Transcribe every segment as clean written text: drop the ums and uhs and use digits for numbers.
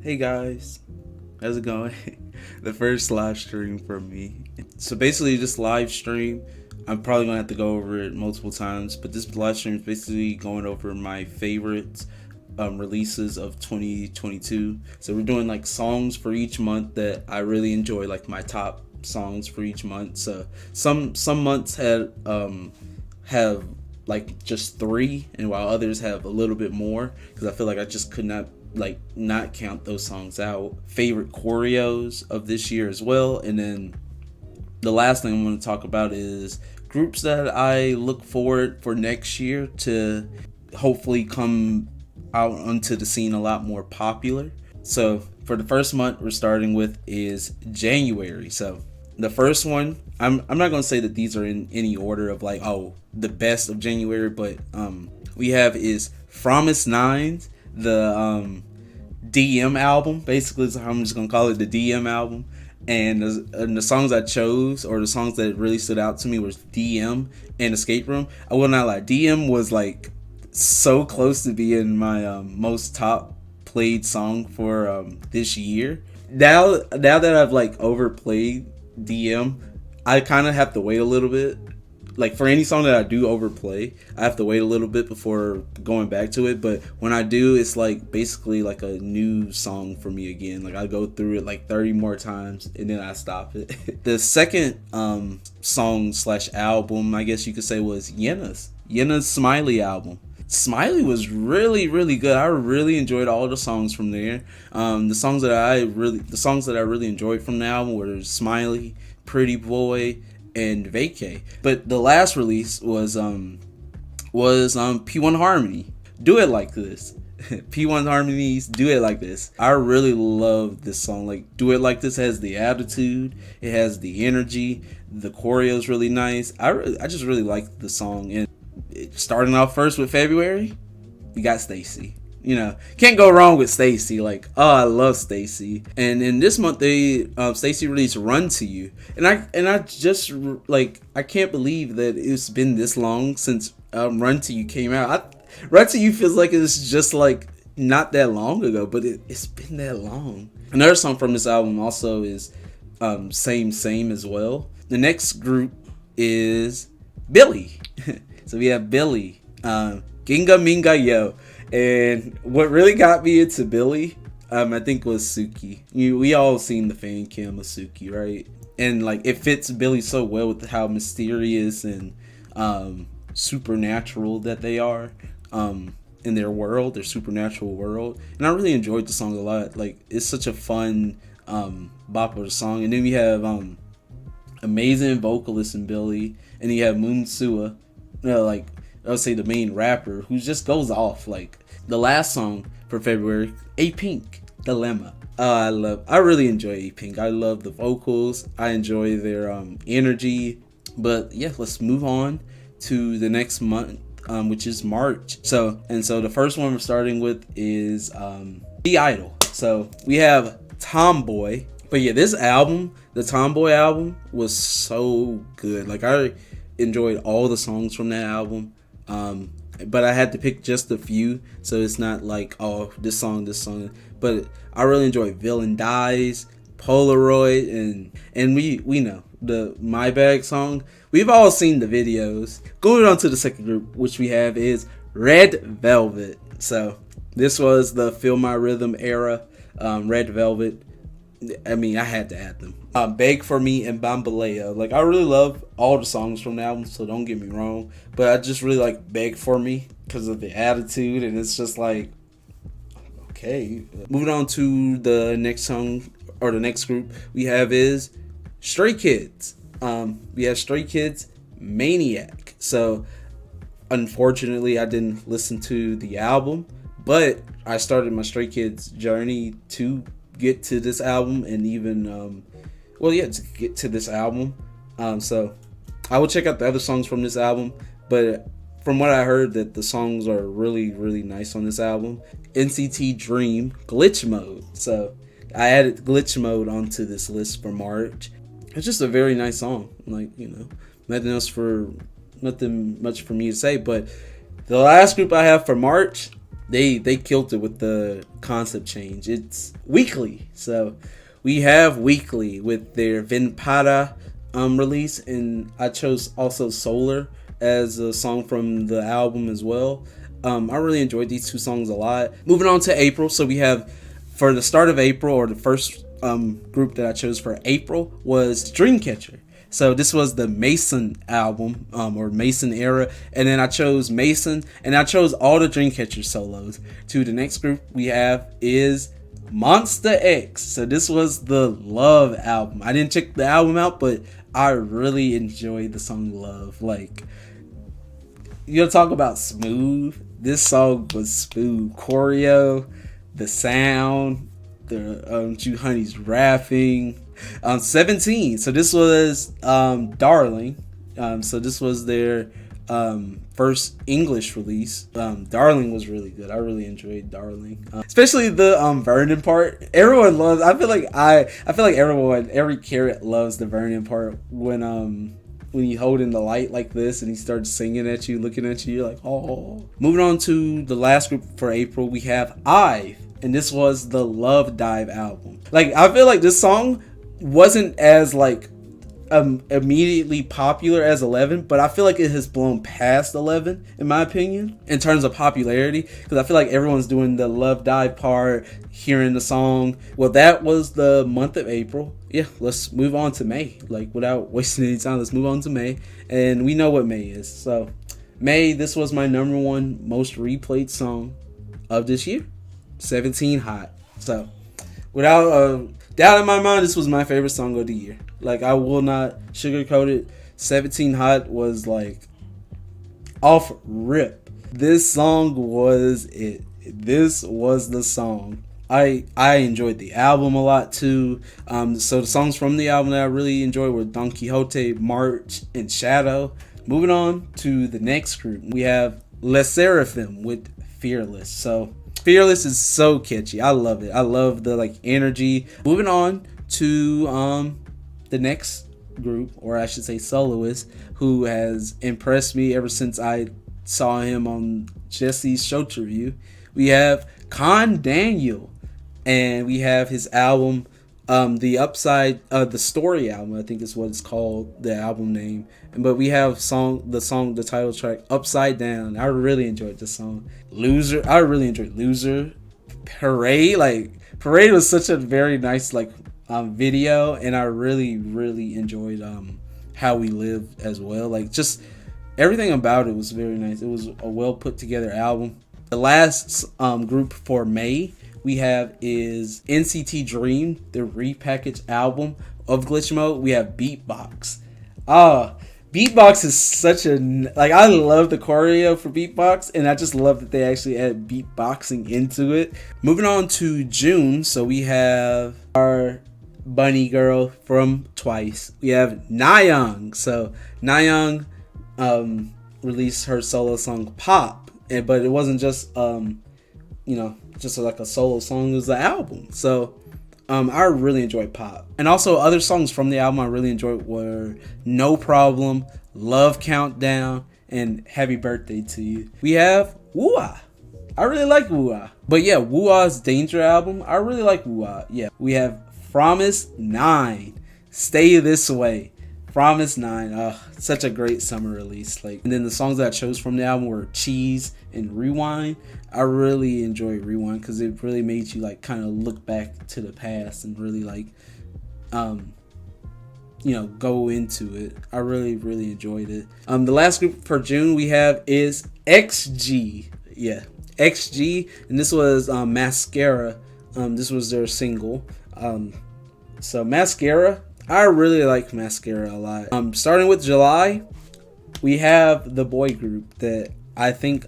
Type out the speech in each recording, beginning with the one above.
Hey guys, how's it going? The first live stream from me. So basically, this live stream, I'm probably gonna have to go over it multiple times, but this live stream is basically going over my favorites releases of 2022. So we're doing like songs for each month that I really enjoy, like my top songs for each month. So some months have like just three, and while others have a little bit more, because I feel like I just could not count those songs out. Favorite choreos of this year as well, and then the last thing I'm going to talk about is groups that I look forward for next year to hopefully come out onto the scene a lot more popular. So for the first month we're starting with is January. So the first one, I'm not gonna say that these are in any order of like, oh, the best of January, but we have is Promise Nines, the DM album. Basically, so I'm just gonna call it the DM album. And the songs I chose, or the songs that really stood out to me, was DM and Escape Room. I will not lie, DM was like so close to being my most top played song for this year. Now that I've like overplayed DM, I kind of have to wait a little bit. Like for any song that I do overplay, I have to wait a little bit before going back to it. But when I do, it's like basically like a new song for me again. Like I go through it like 30 more times and then I stop it. The second song slash album, I guess you could say, was Yena's Smiley album. Smiley was really really good. I really enjoyed all the songs from there. The songs that I really enjoyed from the album were Smiley, Pretty Boy, and Vacay. But the last release was P1 Harmony, Do It Like This. P1 Harmony's Do It Like This. I really love this song. Like, Do It Like This has the attitude, it has the energy, the choreo is really nice. I just really like the song. And starting off first with February, you got Stacy. You know, can't go wrong with Stacy. Like, oh, I love Stacy. And in this month, they Stacy released "Run to You," and I just like, I can't believe that it's been this long since "Run to You" came out. "Run to You" feels like it's just like not that long ago, but it's been that long. Another song from this album also is Same as well. The next group is Billy. So we have Billy, Ginga Minga Yo. And what really got me into Billy, I think, was Suki. We all seen the fan cam of Suki, right? And like, it fits Billy so well with how mysterious and supernatural that they are in their world, their supernatural world. And I really enjoyed the song a lot. Like, it's such a fun bop of a song. And then we have amazing vocalist in Billy, and you have Moon Sua, like I would say the main rapper, who just goes off. Like the last song for February, A Pink, Dilemma. I really enjoy A Pink. I love the vocals. I enjoy their energy. But yeah, let's move on to the next month, which is March. So the first one we're starting with is The Idol. So we have Tomboy. But yeah, this album, the Tomboy album, was so good. Like, I enjoyed all the songs from that album. But I had to pick just a few, so it's not like, oh, this song. But I really enjoyed Villain Dies, Polaroid, and we know the My Bag song. We've all seen the videos. Going on to the second group, which we have, is Red Velvet. So this was the Feel My Rhythm era. Red Velvet, I mean, I had to add them. Beg For Me and Bambaleo. Like, I really love all the songs from the album, so don't get me wrong. But I just really like Beg For Me because of the attitude, and it's just like, okay. Moving on to the next song, or the next group we have, is Stray Kids. We have Stray Kids, Maniac. So, unfortunately, I didn't listen to the album, but I started my Stray Kids journey to get to this album, and even to get to this album. So I will check out the other songs from this album, but from what I heard, that the songs are really really nice on this album. NCT Dream, Glitch Mode. So I added Glitch Mode onto this list for March. It's just a very nice song. Like, you know, nothing much for me to say. But the last group I have for March, They killed it with the concept change. It's weekly, so we have weekly with their Vinpada release, and I chose also Solar as a song from the album as well. I really enjoyed these two songs a lot. Moving on to April, so we have for the start of April, or the first group that I chose for April was Dreamcatcher. So this was the Mason album, or Mason era, and then I chose Mason, and I chose all the Dreamcatcher solos. To the next group we have is Monster X. So this was the Love album. I didn't check the album out, but I really enjoyed the song Love. Like, you'll talk about smooth. This song was smooth. Choreo, the sound, the Ju Honey's rapping. 17. So this was Darling. So this was their first English release. Darling was really good. I really enjoyed Darling, especially the Vernon part. Everyone loves. I feel like everyone, every carrot loves the Vernon part when you hold in the light like this and he starts singing at you, looking at you, you're like, oh. Moving on to the last group for April, we have IVE, and this was the Love Dive album. Like, I feel like this song wasn't as like immediately popular as 11, but I feel like it has blown past 11 in my opinion in terms of popularity, because I feel like everyone's doing the Love Dive part, hearing the song. Well, that was the month of April. Yeah, let's move on to May. Like, without wasting any time, let's move on to May. And we know what May is. So May, this was my number one most replayed song of this year, 17 Hot. So without a doubt in my mind, this was my favorite song of the year. Like, I will not sugarcoat it. 17 Hot was like off rip. This song was it. This was the song. I enjoyed the album a lot too. So the songs from the album that I really enjoyed were Don Quixote, March, and Shadow. Moving on to the next group, we have Les Seraphim with Fearless. So Fearless is so catchy. I love it. I love the like energy. Moving on to the next group, or I should say soloist, who has impressed me ever since I saw him on Jesse's show review. We have Con Daniel, and we have his album, the Story album, I think is what it's called, the album name. But we have the title track, Upside Down. I really enjoyed this song. Loser, I really enjoyed Loser. Parade was such a very nice video, and I really enjoyed How We Live as well. Like, just everything about it was very nice. It was a well put together album. The last group for May we have is NCT Dream, the repackaged album of Glitch Mode. We have Beatbox. Beatbox is such a I love the choreo for Beatbox, and I just love that they actually add beatboxing into it. Moving on to June, so we have our bunny girl from Twice. We have Nayoung. So Nayoung released her solo song Pop, but it wasn't just just like a solo song. It was the album. So I really enjoyed Pop. And also other songs from the album I really enjoyed were No Problem, Love Countdown, and Happy Birthday to You. We have Woo-Ah. I really like Woo-Ah. But yeah, Woo-Ah's Danger album, I really like Woo-Ah. Yeah. We have Promise 9, Stay This Way. Promise 9, such a great summer release. And then the songs that I chose from the album were Cheese and Rewind. I really enjoyed Rewind because it really made you kind of look back to the past and really go into it. I really enjoyed it. The last group for June we have is XG. Yeah, XG, and this was Mascara. This was their single. So Mascara, I really like Mascara a lot. Starting with July, we have the boy group that I think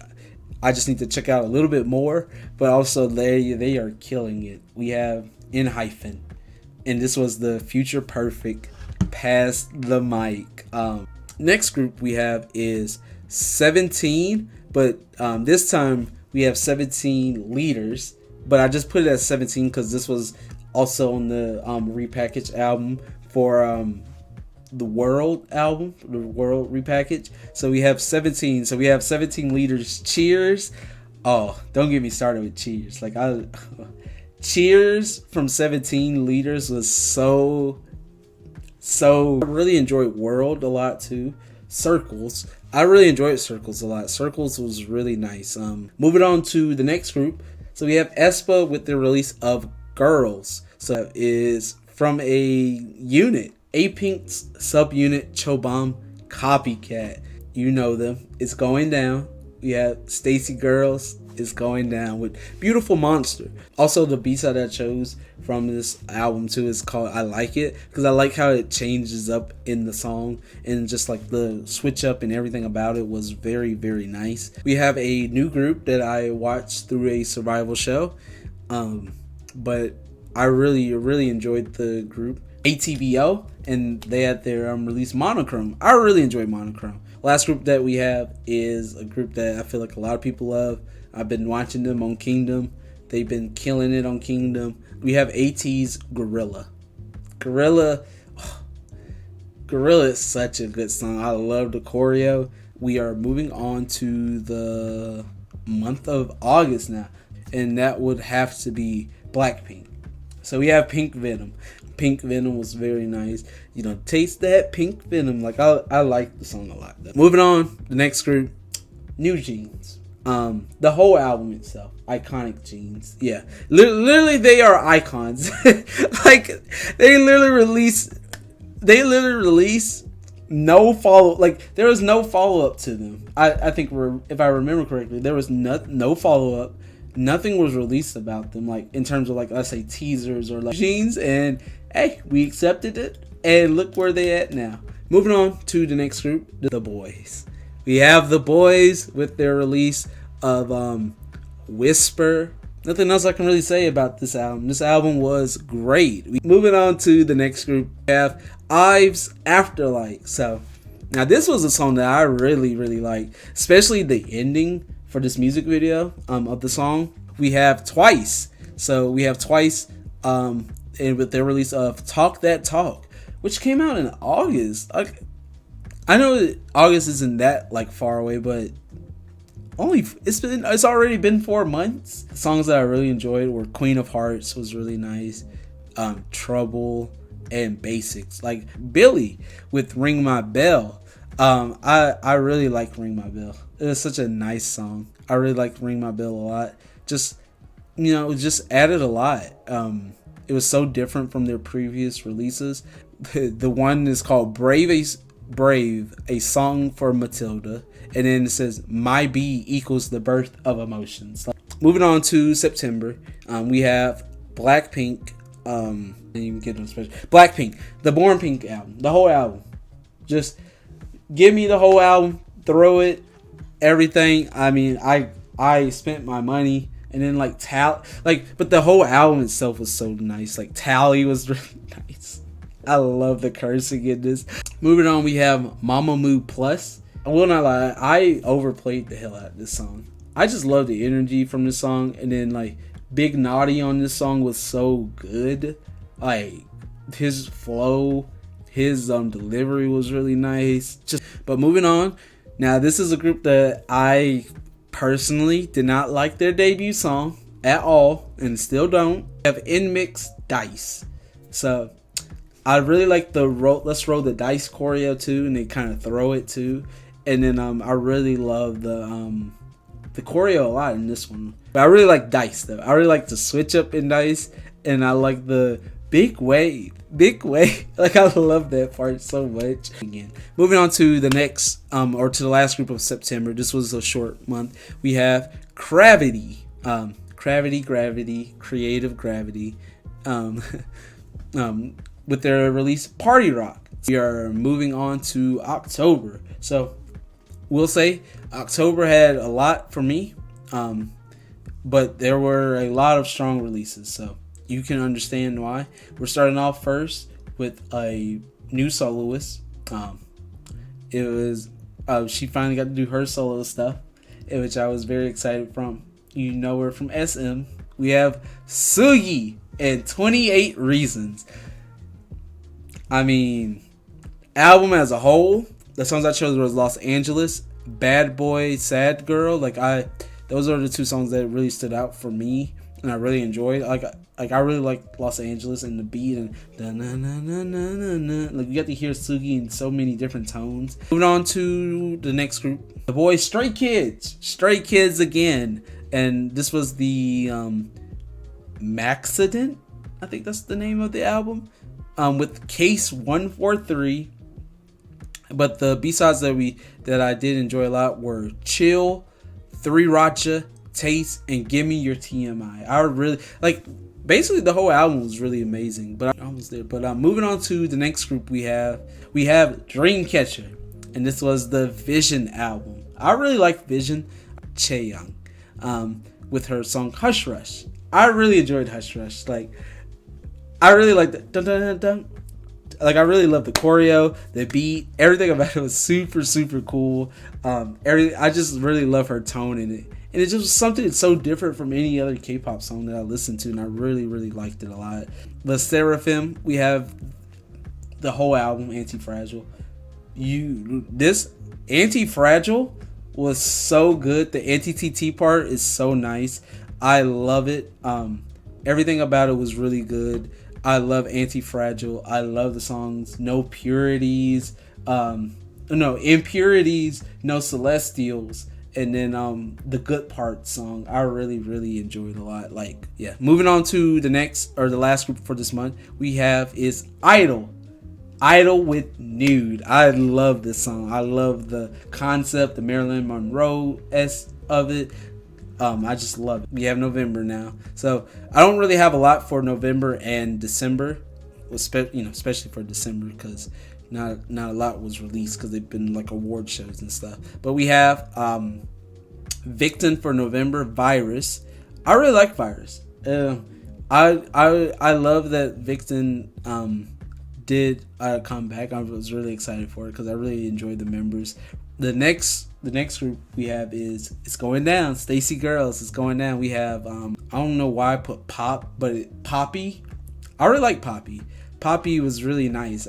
I just need to check out a little bit more, but also they are killing it. We have Hyphen, and this was the Future Perfect, Pass the Mic. Next group we have is 17, but this time we have 17 leaders, but I just put it as 17 because this was also on the repackaged album for the World album, the World repackage. So we have 17. So we have 17 leaders. Cheers. Oh, don't get me started with Cheers. Like Cheers from 17 Liters was so. I really enjoyed World a lot too. Circles. I really enjoyed Circles a lot. Circles was really nice. Moving on to the next group. So we have aespa with the release of Girls. So that is from a unit, A Pink's subunit Chobam Copycat. You know them. It's going down. We have Stacy Girls. It's going down with Beautiful Monster. Also, the B-side I chose from this album too is called I Like It, because I like how it changes up in the song, and just like the switch up and everything about it was very, very nice. We have a new group that I watched through a survival show, but I really enjoyed the group ATVO, and they had their release Monochrome. I really enjoyed Monochrome. Last group that we have is a group that I feel like a lot of people love. I've been watching them on Kingdom. They've been killing it on Kingdom. We have AT's Gorilla. Gorilla is such a good song. I love the choreo. We are moving on to the month of August now, and that would have to be Blackpink. So we have Pink Venom. Pink Venom was very nice. You know, taste that pink venom. Like I like the song a lot. Moving on, the next group, New Jeans. The whole album itself, iconic jeans. Yeah, literally they are icons. Like they literally release no follow. Like there was no follow up to them. I think if I remember correctly, there was no follow up. Nothing was released about them, like in terms of like, let's say, teasers or like jeans. And hey, we accepted it, and look where they at now. Moving on to the next group, the Boys. We have the Boys with their release of Whisper. Nothing else I can really say about this album. This album was great. Moving on to the next group, we have Ives Afterlight. So now this was a song that I really liked, especially the ending for this music video of the song. We have Twice. So we have Twice and with their release of Talk That Talk, which came out in August. I know that August isn't that like far away, but it's already been 4 months. The songs that I really enjoyed were Queen of Hearts was really nice, Trouble, and Basics. Like Billy with Ring My Bell. I really like Ring My Bell. It was such a nice song. I really liked Ring My Bell a lot. Just, you know, it just added a lot. It was so different from their previous releases. The one is called Brave, a song for Matilda. And then it says, My Bee equals the birth of emotions. Moving on to September, we have Blackpink. Blackpink, the Born Pink album, the whole album. Just give me the whole album, throw it, everything. I mean, I spent my money, and then but the whole album itself was so nice. Like Tally was really nice. I love the cursing in this. Moving on, we have Mamamoo Plus. I will not lie, I overplayed the hell out of this song. I just love the energy from this song, and then like Big Naughty on this song was so good. Like his flow, his delivery was really nice. But moving on, now this is a group that I personally did not like their debut song at all, and still don't. We have Inmix Dice. So I really like the Let's Roll the Dice choreo too, and they kind of throw it too. And then I really love the choreo a lot in this one. But I really like Dice though. I really like the switch up in Dice, and I like the big wave. Like I love that part so much. Again, moving on to the next or to the last group of September. This was a short month. We have Gravity. Creative Gravity. With their release Party Rock. We are moving on to October. So we'll say October had a lot for me, but there were a lot of strong releases, so you can understand why. We're starting off first with a new soloist. It was she finally got to do her solo stuff, which I was very excited from. You know her from SM. We have Sugi and 28 Reasons. I mean, album as a whole, the songs I chose was Los Angeles, Bad Boy, Sad Girl. those are the two songs that really stood out for me, and I really enjoyed. Like I really like Los Angeles and the beat and like you got to hear Sugi in so many different tones. Moving on to the next group, the boys Stray Kids again, and this was the Maxident, I think that's the name of the album, with Case 143. But the B-sides that I did enjoy a lot were Chill, Three Racha, Taste, and Give Me Your TMI. I really like, basically the whole album was really amazing. But I'm almost there. But moving on to the next group, we have Dreamcatcher, and this was the Vision album. I really like Vision. Chaeyoung, with her song Hush Rush. I really enjoyed Hush Rush. Like, I really like the dun dun dun dun. Like, I really love the choreo, the beat, everything about it was super, super cool. I just really love her tone in it. And it's just something so different from any other K-pop song that I listened to, and I really, really liked it a lot. The Seraphim, we have the whole album, Anti-Fragile. This Anti-Fragile was so good. The Anti-TT part is so nice. I love it. Everything about it was really good. I love Anti-Fragile. I love the songs No Purities, No Impurities, No Celestials, and then the Good Part song. I really, really enjoyed a lot. Like, yeah. Moving on to the last group for this month, we have is Idol. Idol with Nude. I love this song. I love the concept, the Marilyn Monroe-esque of it. I just love it. We have November now, so I don't really have a lot for November and December, especially for December, because not a lot was released because they've been like award shows and stuff. But we have Victim for November, Virus. I really like Virus. I love that Victim did come back. I was really excited for it because I really enjoyed the members. The next group we have is It's Going Down. Stacy Girls, It's Going Down. We have I don't know why I put Pop, but Poppy. I really like Poppy. Poppy was really nice.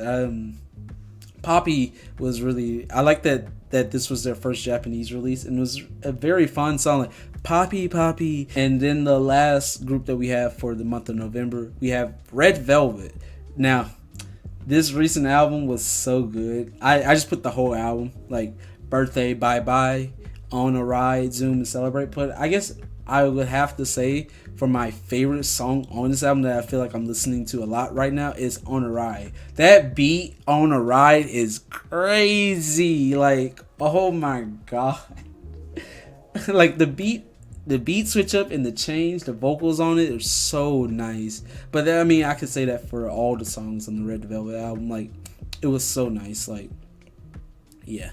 Poppy was really, I like that this was their first Japanese release, and it was a very fun song, like Poppy Poppy. And then the last group that we have for the month of November, we have Red Velvet. Now, this recent album was so good. I just put the whole album, like Birthday, Bye Bye, On a Ride, Zoom, and Celebrate. But I guess I would have to say, for my favorite song on this album that I feel like I'm listening to a lot right now is On a Ride. That beat On a Ride is crazy. Like, oh my god. Like, the beat switch up and the change, the vocals on it are so nice. But I mean, I could say that for all the songs on the Red Velvet album. Like, it was so nice. Like, yeah.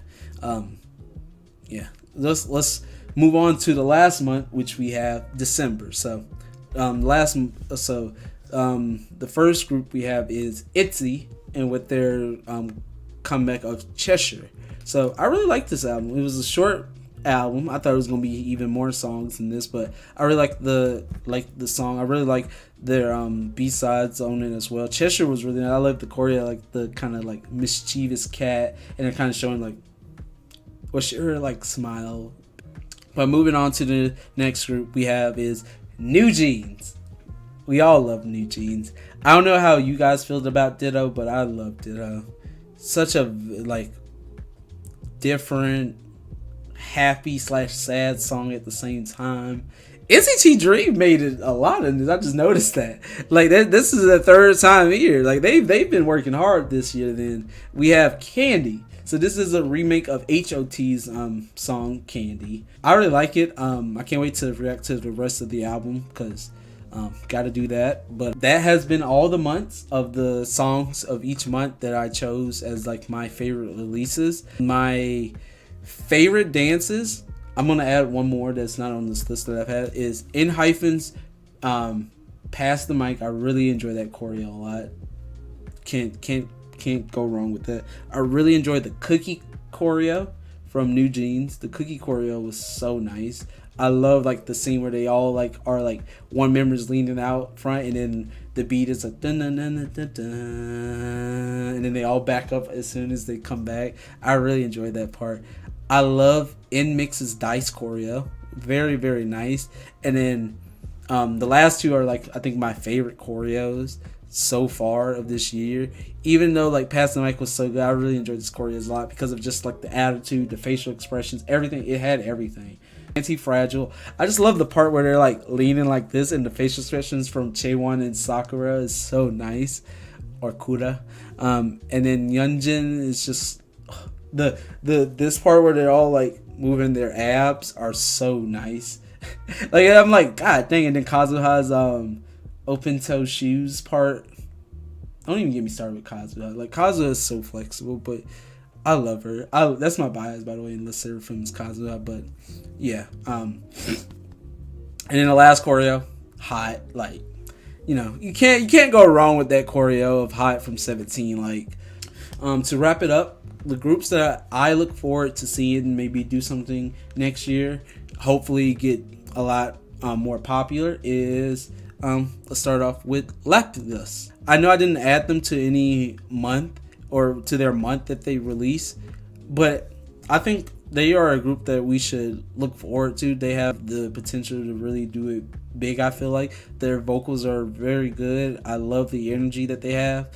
Let's move on to the last month, which we have December. So, the first group we have is ITZY, and with their comeback of Cheshire. So I really like this album. It was a short album. I thought it was gonna be even more songs than this, but I really like the song. I really like their B-sides on it as well. Cheshire was really nice. I love the choreo, like the kind of like mischievous cat, and they're kind of showing like what's your like smile. But moving on to the next group we have is New Jeans. We all love New Jeans. I don't know how you guys feel about Ditto, but I love Ditto. Such a like different, happy / sad song at the same time. NCT Dream made it a lot in this. I just noticed that. Like, this is the third time here. Like, they've been working hard this year. Then we have Candy. So this is a remake of H.O.T's song Candy. I really like it. I can't wait to react to the rest of the album because gotta do that. But that has been all the months of the songs of each month that I chose as like my favorite releases. My favorite dances, I'm gonna add one more that's not on this list that I've had, is ENHYPEN's Pass the Mic. I really enjoy that choreo a lot. Can't go wrong with that. I really enjoyed the Cookie choreo from New Jeans. The Cookie choreo was so nice. I love like the scene where they all like are like one member's leaning out front, and then the beat is like dun dun dun dun dun, and then they all back up as soon as they come back. I really enjoyed that part. I love NMIX's Dice choreo. very very nice. And then the last two are like I think my favorite choreos so far of this year. Even though like Pass the Mic was so good, I really enjoyed this choreo a lot because of just like the attitude, the facial expressions, everything. It had everything. Anti-Fragile. I just love the part where they're like leaning like this, and the facial expressions from Chaewon and Sakura is so nice, or Kura. And then Yunjin is just the this part where they're all like moving their abs are so nice. Like I'm like God dang. And then Kazuha's open toe shoes part. Don't even get me started with Kazuha. Like Kazuha is so flexible, but I love her. That's my bias, by the way, in the Seraphim's Kazuha. But yeah. And then the last choreo, Hot. Like, you know, you can't go wrong with that choreo of Hot from 17. Like, to wrap it up, the groups that I look forward to seeing maybe do something next year, hopefully get a lot more popular is let's start off with Lactus. I know I didn't add them to any month or to their month that they release, but I think they are a group that we should look forward to. They have the potential to really do it big. I feel like their vocals are very good. I love the energy that they have.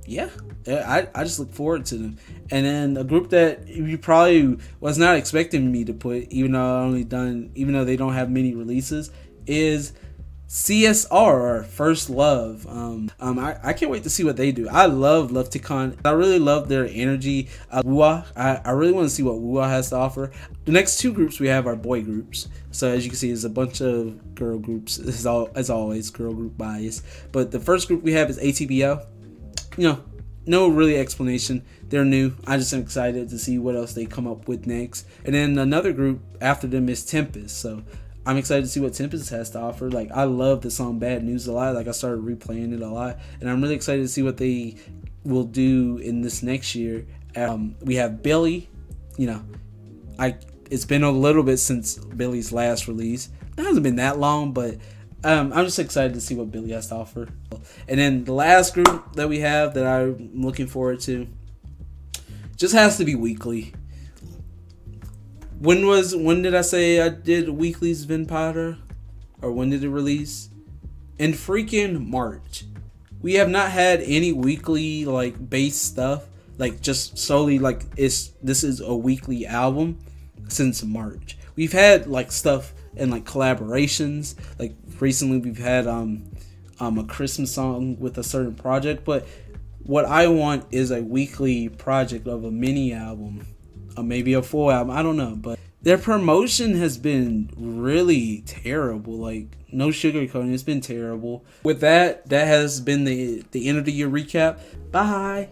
Yeah, I just look forward to them. And then a group that you probably was not expecting me to put, even though they don't have many releases, is CSR, or First Love. I can't wait to see what they do. I love Lufticon. I really love their energy. Wua. I really want to see what Wua has to offer. The next two groups we have are boy groups. So as you can see, there's a bunch of girl groups. As always, girl group bias. But the first group we have is ATBO. You know, no really explanation. They're new. I just am excited to see what else they come up with next. And then another group after them is Tempest. So I'm excited to see what Tempest has to offer. Like, I love the song Bad News a lot. Like, I started replaying it a lot. And I'm really excited to see what they will do in this next year. We have Billy. You know, it's been a little bit since Billy's last release. It hasn't been that long, but I'm just excited to see what Billy has to offer. And then the last group that we have that I'm looking forward to just has to be Weekly. When did I say I did Weekly's Vampire? Or when did it release? In freaking March. We have not had any Weekly like base stuff, like just solely like this is a Weekly album since March. We've had like stuff and like collaborations. Like recently we've had a Christmas song with a certain project, but what I want is a weekly project of a mini album. Or maybe a full album, I don't know, but their promotion has been really terrible. Like, no sugarcoating, it's been terrible. With that has been the end of the year recap. Bye.